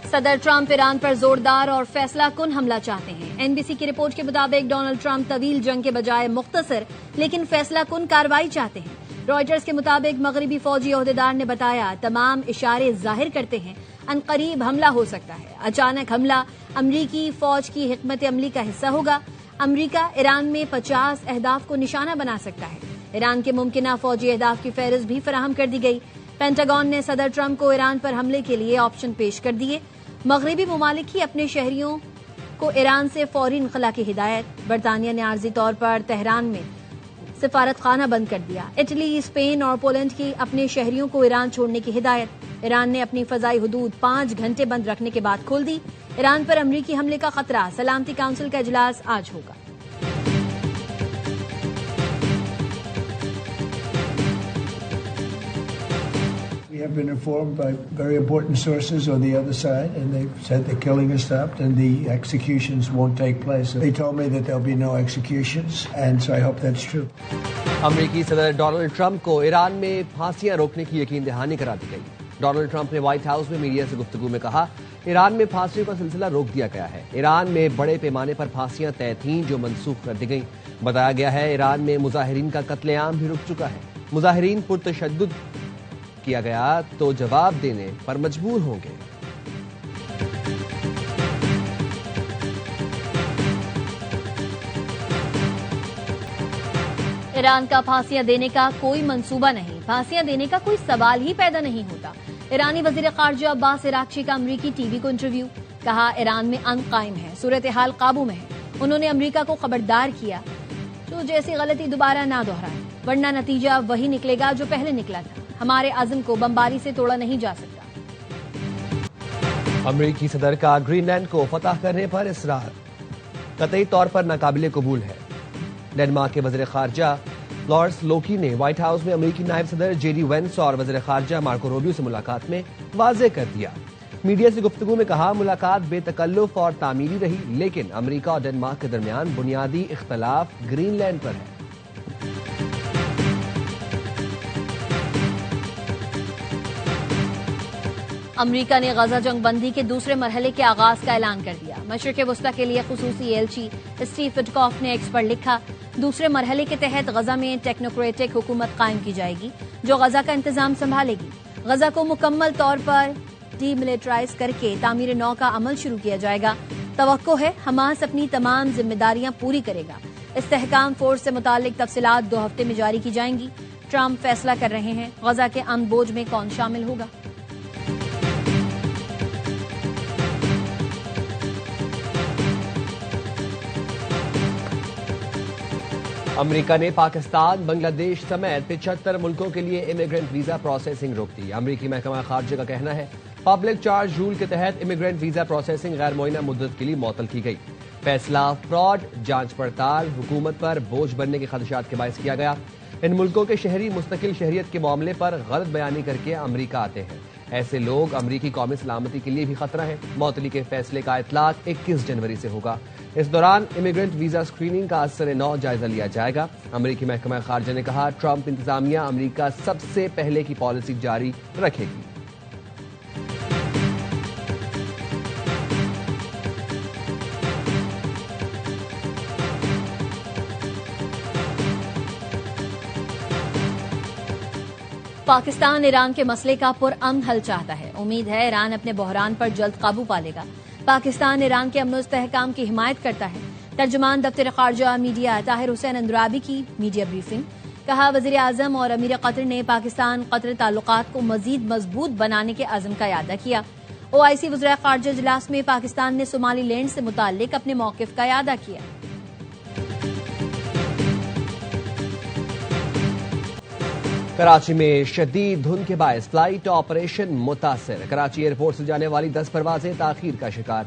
सदर Trump Iran पर जोरदार और फैसला कुन हमला चाहते हैं। एनबीसी की रिपोर्ट के मुताबिक डोनाल्ड ट्रंप तवील जंग के बजाय मुख्तसर लेकिन फैसला कुन कार्रवाई चाहते हैं। रॉयटर्स के मुताबिक मगरबी फौजी ओहदेदार ने बताया, तमाम इशारे जाहिर करते हैं अनकरीब हमला हो सकता है। अचानक हमला अमरीकी फौज की हिकमत अमली का हिस्सा होगा। अमरीका ईरान में 50 अहदाफ को निशाना बना सकता है। ईरान के मुमकिना फौजी अहदाफ की फहरिस्त भी फराहम कर दी गई। पेंटागन ने सदर ट्रंप को ईरान पर हमले के लिए ऑप्शन पेश कर दिए। मगरबी मुमालिक ही अपने शहरियों को ईरान से फौरी इनखला की हिदायत। बरतानिया ने आर्जी तौर पर तेहरान में सिफारत खाना बंद कर दिया। इटली, स्पेन और पोलैंड की अपने शहरियों को ईरान छोड़ने की हिदायत। ईरान ने अपनी फजाई हुदूद 5 घंटे बंद रखने के बाद खोल दी। ईरान पर अमरीकी हमले का खतरा। सलामती काउंसिल का इजलास आज होगा। We have been informed by very important sources on the other side, and they've said the killing has stopped and the executions won't take place. They told me that there'll be no executions, and so I hope that's true. अमरीकी सदर Donald Trump को Iran में फांसियां रोकने की यकीन दहानी करा दी गई। Donald Trump ने व्हाइट हाउस में मीडिया से गुफ्तगू में कहा, ईरान में फांसियों का सिलसिला रोक दिया गया है। ईरान में बड़े पैमाने पर फांसियां तय थीं जो मनसूख कर दी गई। बताया गया है ईरान में मुजाहिरीन का कत्लेआम भी रुक चुका है। मुजाहिरीन पुरतशद्दुद किया गया तो जवाब देने पर मजबूर होंगे। ईरान का फांसियां देने का कोई मंसूबा नहीं। फांसियां देने का कोई सवाल ही पैदा नहीं होता। ईरानी वजीर खारजा अब्बास इराक्ची का अमरीकी टीवी को इंटरव्यू। कहा, ईरान में अमन कायम है, सूरत हाल काबू में है। उन्होंने अमरीका को खबरदार किया तो जैसी गलती दोबारा ना दोहराए, वरना नतीजा वही निकलेगा जो पहले निकला था। हमारे आज़म को बमबारी से तोड़ा नहीं जा सकता। अमरीकी सदर का ग्रीनलैंड को फतह करने पर इसरार कतई तौर पर नाकाबिले कबूल है। डेनमार्क के वज़ीर खारजा लॉर्स लोकी ने व्हाइट हाउस में अमरीकी नायब सदर जेडी वेंस और वज़ीर खारजा मार्को रूबियो से मुलाकात में वाज़ेह कर दिया। मीडिया से गुफ्तगू में कहा, मुलाकात बेतकल्लुफ और तामीरी रही, लेकिन अमरीका और डेनमार्क के दरमियान बुनियादी इख्तलाफ ग्रीनलैंड पर है। अमरीका ने गजा जंग बंदी के दूसरे मरहले के आगाज का ऐलान कर दिया। मशरिक़ वस्ता के लिए खुसूसी एलची स्टीव विटकॉफ ने एक्स पर लिखा, दूसरे मरहले के तहत गजा में टेक्नोक्रेटिक हुकूमत कायम की जाएगी जो गजा का इंतजाम संभालेगी। गजा को मुकम्मल तौर पर डीमिलिटराइज करके तामीर नौ का अमल शुरू किया जाएगा। तवक्को है हमास अपनी तमाम जिम्मेदारियां पूरी करेगा। इस्तेहकाम फोर्स से मुतालिक तफसीलात 2 हफ्ते में जारी की जाएंगी। ट्रंप फैसला कर रहे हैं गजा के अमन बोझ में कौन शामिल होगा। अमेरिका ने पाकिस्तान, बांग्लादेश समेत 75 मुल्कों के लिए इमिग्रेंट वीजा प्रोसेसिंग रोक दी। अमेरिकी महकमा खारजा का कहना है पब्लिक चार्ज रूल के तहत इमिग्रेंट वीजा प्रोसेसिंग गैर मुअय्यना मुद्दत के लिए मुअत्तल की गई। फैसला फ्रॉड, जांच पड़ताल, हुकूमत पर बोझ बनने के खदशात के बायस किया गया। इन मुल्कों के शहरी मुस्तकिल शहरियत के मामले पर गलत बयानी करके अमरीका आते हैं। ऐसे लोग अमरीकी कौमी सलामती के लिए भी खतरा है। मुअत्तली के फैसले का इतलाक 21 जनवरी से होगा। इस दौरान इमिग्रेंट वीजा स्क्रीनिंग का असर 9 जायजा लिया जाएगा। अमरीकी महकमा खारजा ने कहा, ट्रंप इंतजामिया अमरीका सबसे पहले की पॉलिसी जारी रखेगी। पाकिस्तान ईरान के मसले का पुरअमन हल चाहता है। उम्मीद है ईरान अपने बहरान पर जल्द काबू पा लेगा। पाकिस्तान ईरान के अमन और इस्तेहकाम की हिमायत करता है। तर्जुमान दफ्तर खारजा मीडिया ताहिर हुसैन अंदराबी की मीडिया ब्रीफिंग। कहा, वजीर आजम और अमीर कतर ने पाकिस्तान कतर ताल्लुकात को मजीद मजबूत बनाने के अज़म का इयादा किया। OIC वज़ीर खारजा इजलास में पाकिस्तान ने सोमालीलैंड से मुताल्लिक अपने मौक़िफ़ का इयादा किया। कराची में शदीद धुंध के बायस फ्लाइट ऑपरेशन मुतासिर। कराची एयरपोर्ट से जाने वाली 10 परवाजें ताखीर का शिकार।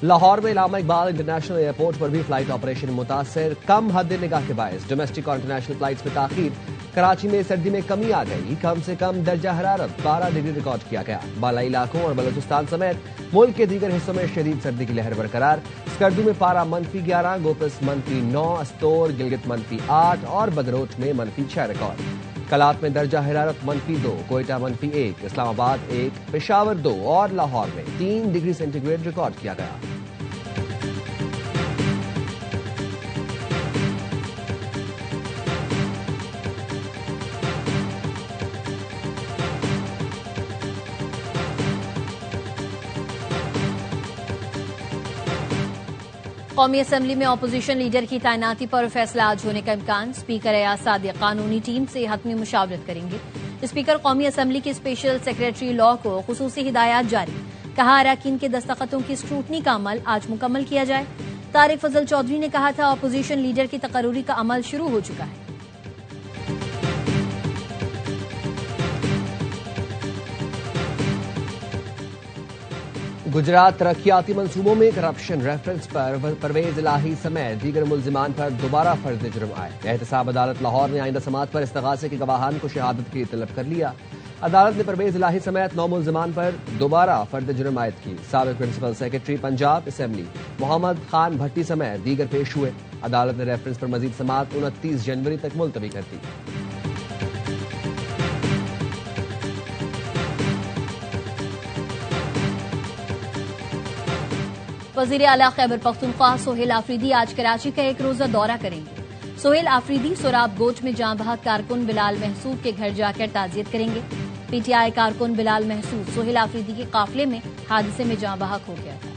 लाहौर में इलामा इकबाल इंटरनेशनल एयरपोर्ट पर भी फ्लाइट ऑपरेशन मुतासिर। कम हद निगाह के बायस डोमेस्टिक और इंटरनेशनल फ्लाइट्स में ताखीर। कराची में सर्दी में कमी आ गई। कम से कम दर्जा हरारत 12 डिग्री रिकॉर्ड किया गया। बालाई इलाकों और बलोचिस्तान समेत मुल्क के दीगर हिस्सों में शदीद सर्दी की लहर बरकरार। स्कर्दू में पारा -11, गोपस -9, अस्तोर गिलगित -8 और बदरोट में -6 रिकॉर्ड। कलात में दर्जा हरारत -2, कोयटा -1, इस्लामाबाद 1, पेशावर 2 और लाहौर में 3 डिग्री सेंटीग्रेड रिकॉर्ड किया गया। कौमी असेंबली में अपोजिशन लीडर की तैनाती पर फैसला आज होने का इम्कान। स्पीकर एयाज सादिक कानूनी टीम से हतमी मुशावरत करेंगे। स्पीकर कौमी असेंबली के स्पेशल सेक्रेटरी लॉ को खुसूसी हिदायत जारी। कहा, अरकान के दस्तखतों की स्क्रूटनी का अमल आज मुकम्मल किया जाए। तारिक फजल चौधरी ने कहा था, अपोजिशन लीडर की तकर्रुरी का अमल शुरू हो चुका है। गुजरात तरक्याती मंसूबों में करप्शन रेफरेंस पर परवेज इलाही समेत दीगर मुल्जिमान पर दोबारा फर्द जुर्म आए। एहतसाब अदालत लाहौर ने आइंदा समात पर इस्तगासे के गवाहान को शहादत के लिए तलब कर लिया। अदालत ने परवेज इलाही समेत 9 मुल्जिमान पर दोबारा फर्द जुर्म आयद की। साबिक principal secretary Punjab assembly Mohammad Khan Bhatti समेत दीगर पेश हुए। अदालत ने रेफरेंस पर मजीद समात 29 जनवरी तक मुलतवी कर दी। वजीर आला खैबर पख्तूनख्वा सोहेल आफरीदी आज कराची का एक रोजा दौरा करेंगे। सोहेल आफरीदी सोराब गोच में जाँ बहक कारकुन बिलाल महसूद के घर जाकर ताजियत करेंगे। पीटीआई कारकुन बिलाल महसूद सोहेल आफरीदी के काफिले में हादसे में जाँ बहक हो गया था।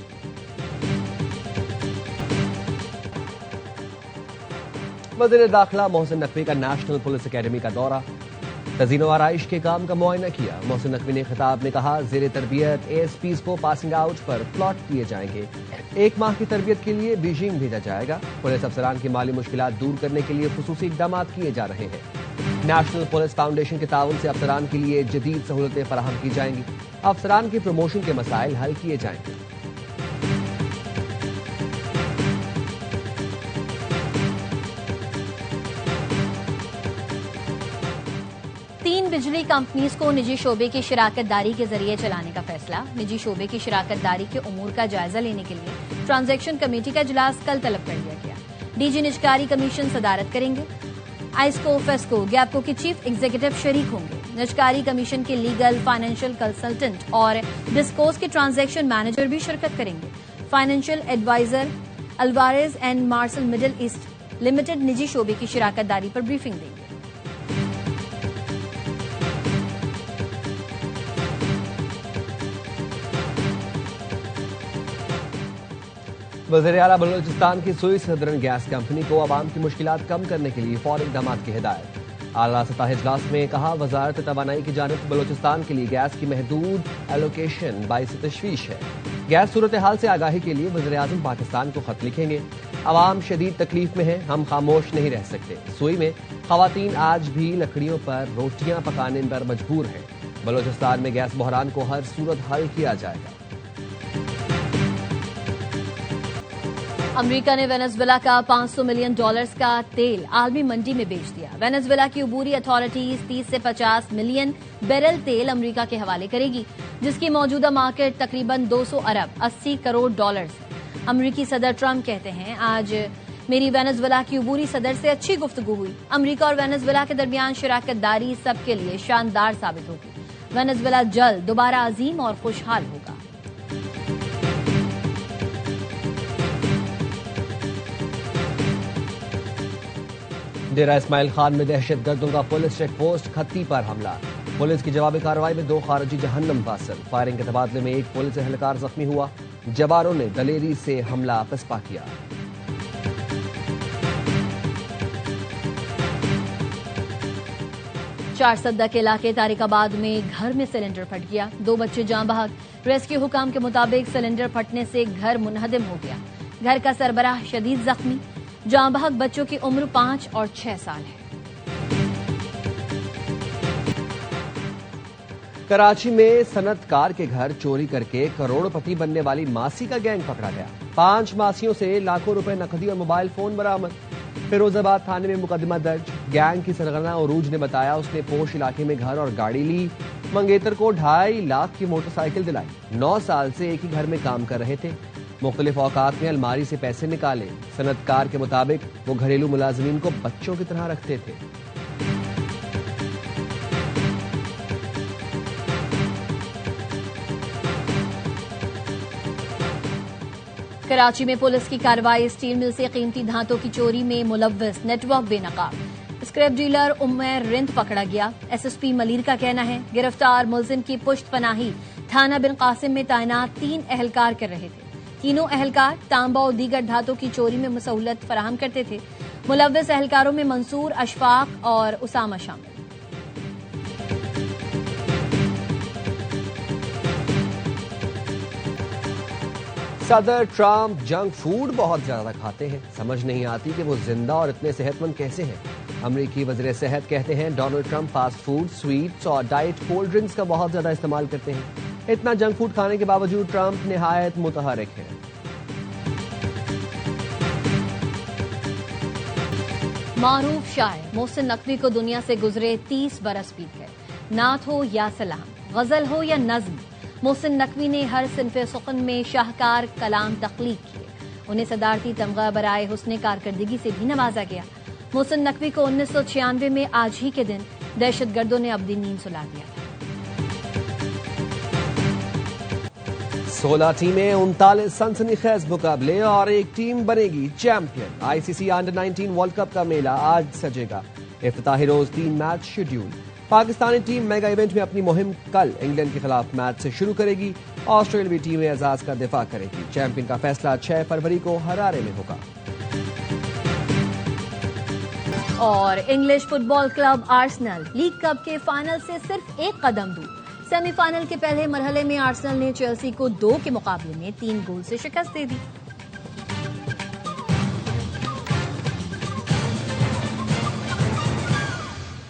वज़ीर दाखिला मोहसिन नकवी का नेशनल पुलिस अकेडमी का दौरा। तज़ीनो आराइश के काम का मुआयना किया। मोहसिन नकवी ने खिताब में कहा, ज़ेरे तरबियत एएसपीज़ को पासिंग आउट पर प्लॉट दिए जाएंगे। 1 माह की तरबियत के लिए बीजिंग भेजा जाएगा। पुलिस अफसरान की माली मुश्किलात दूर करने के लिए खुसूसी इक़दाम किए जा रहे हैं। नेशनल पुलिस फाउंडेशन के ताउन से अफसरान के लिए जदीद सहूलतें फराहम की जाएंगी। अफसरान के प्रमोशन के मसाइल हल किए जाएंगे। बिजली कंपनीज को निजी शोबे की शराकत दारी के जरिए चलाने का फैसला। निजी शोबे की शराकत दारी के उमूर का जायजा लेने के लिए ट्रांजैक्शन कमेटी का इजलास कल तलब कर लिया गया। डीजी निजकारी कमीशन सदारत करेंगे। आइस्को, फेस्को, गैपको के चीफ एग्जीक्यूटिव शरीक होंगे। निजकारी कमीशन के लीगल, फाइनेंशियल कंसल्टेंट और डिस्कोस के ट्रांजैक्शन मैनेजर भी शिरकत करेंगे। Financial advisor Alvarez and Marsal Middle East Limited निजी शोबे की शराकत दारी पर ब्रीफिंग देंगे। वज़ीर आला बलोचिस्तान की सुई सदरन गैस कंपनी को आवाम की मुश्किलात कम करने के लिए फौरी इक़दाम की हिदायत। आला सतह इजलास में कहा, वजारत तवानाई की जानिब बलोचिस्तान के लिए गैस की महदूद एलोकेशन बाइस तशवीश है। गैस सूरत हाल से आगाही के लिए वज़ीर आज़म पाकिस्तान को खत लिखेंगे। आवाम शदीद तकलीफ में है, हम खामोश नहीं रह सकते। सुई में खवातीन आज भी लकड़ियों पर रोटियां पकाने पर मजबूर हैं। बलोचिस्तान में गैस बहरान को हर सूरत हल किया जाएगा। अमेरिका ने वेनेजुएला का $500 मिलियन का तेल आलमी मंडी में बेच दिया। वेनेजुएला की अबूरी अथॉरिटीज 30 से 50 मिलियन बैरल तेल अमेरिका के हवाले करेगी, जिसकी मौजूदा मार्केट तकरीबन 200 अरब 80 करोड़ डॉलर है। अमेरिकी सदर ट्रंप कहते हैं, आज मेरी वेनेजुएला की अबूरी सदर से अच्छी गुफ्तगू हुई। अमेरिका और वेनेजुएला के दरमियान शराकत दारी सबके लिए शानदार साबित होगी। वेनेजुएला जल्द दोबारा अजीम और खुशहाल होगा। डेरा इस्माइल खान में दहशतगर्दों का पुलिस चेक पोस्ट खत्ती पर हमला। पुलिस की जवाबी कार्रवाई में 2 खारजी जहन्नम फासिल। फायरिंग के तबादले में 1 पुलिस एहलकार जख्मी हुआ। जवानों ने दलेरी से हमला पसपा किया। चारसद्दा के इलाके तारिकाबाद में घर में सिलेंडर फट गया। 2 बच्चे जाँ बहक। रेस्क्यू हुकाम के मुताबिक सिलेंडर फटने से घर मुनहदिम हो गया। घर का सरबराह शदीद जख्मी। जाँ बहक बच्चों की उम्र 5 और 6 साल है। कराची में सनतकार के घर चोरी करके करोड़पति बनने वाली मासी का गैंग पकड़ा गया। 5 मासियों से लाखों रुपए नकदी और मोबाइल फोन बरामद। फिरोजाबाद थाने में मुकदमा दर्ज। गैंग की सरगना उरूज ने बताया, उसने पोश इलाके में घर और गाड़ी ली। मंगेतर को 2.5 लाख की मोटरसाइकिल दिलाई। 9 साल से एक ही घर में काम कर रहे थे। मुख्तलिफ औकात में अलमारी से पैसे निकाले। सनतकार के मुताबिक वो घरेलू मुलाजमीन को बच्चों की तरह रखते थे। कराची में पुलिस की कार्रवाई, स्टील मिल से कीमती धातों की चोरी में मुलव्वस नेटवर्क बेनकाब। स्क्रैप डीलर उमर रिंद पकड़ा गया। एसएसपी मलिर का कहना है गिरफ्तार मुलजिम की पुश्त पनाही थाना बिन कासिम में तैनात 3 एहलकार कर रहे थे। तीनों एहलकार तांबा और दीगर धातों की चोरी में सहूलत फराहम करते थे। मुलव्वस एहलकारों में मंसूर, अशफाक और उसामा शामिल। सदर ट्रंप जंक फूड बहुत ज्यादा खाते हैं। समझ नहीं आती कि वो जिंदा और इतने सेहतमंद कैसे हैं। अमरीकी वज़ीर सेहत कहते हैं Donald Trump fast food, sweets और डाइट कोल्ड ड्रिंक्स का बहुत ज्यादा इस्तेमाल करते हैं। इतना जंक फूड खाने के बावजूद ट्रंप निहायत मुतहरिक हैं। मारूफ शायर मोहसिन नकवी को दुनिया से गुजरे 30 बरस बीत गए। नात हो या सलाम, गजल हो या नज्म, मोहसिन नकवी ने हर सिनफ़े सुखन में शाहकार कलाम तख्लीक किए। उन्हें सदारती तमगा बराए हुस्ने कारकर्दगी से भी नवाजा गया। मोहसिन नकवी को 1996 में आज ही के दिन दहशतगर्दों ने अब्दी नींद सुला दिया था। 16 टीमें, 39 सनसनीखेज मुकाबले और एक टीम बनेगी champion. ICC under-19 world cup का मेला आज सजेगा। इफ्तिताही रोज 3 match schedule. Pakistani team mega event में अपनी मुहिम कल इंग्लैंड के खिलाफ मैच से शुरू करेगी। ऑस्ट्रेलियावी टीम एजाज का दिफा करेगी। चैंपियन का फैसला 6 फरवरी को हरारे में होगा। और English football club Arsenal league cup के फाइनल से सिर्फ 1 कदम दूर। सेमीफाइनल के पहले मरहले में आर्सेनल ने चेल्सी को 2 के मुकाबले में 3 गोल से शिकस्त दे दी।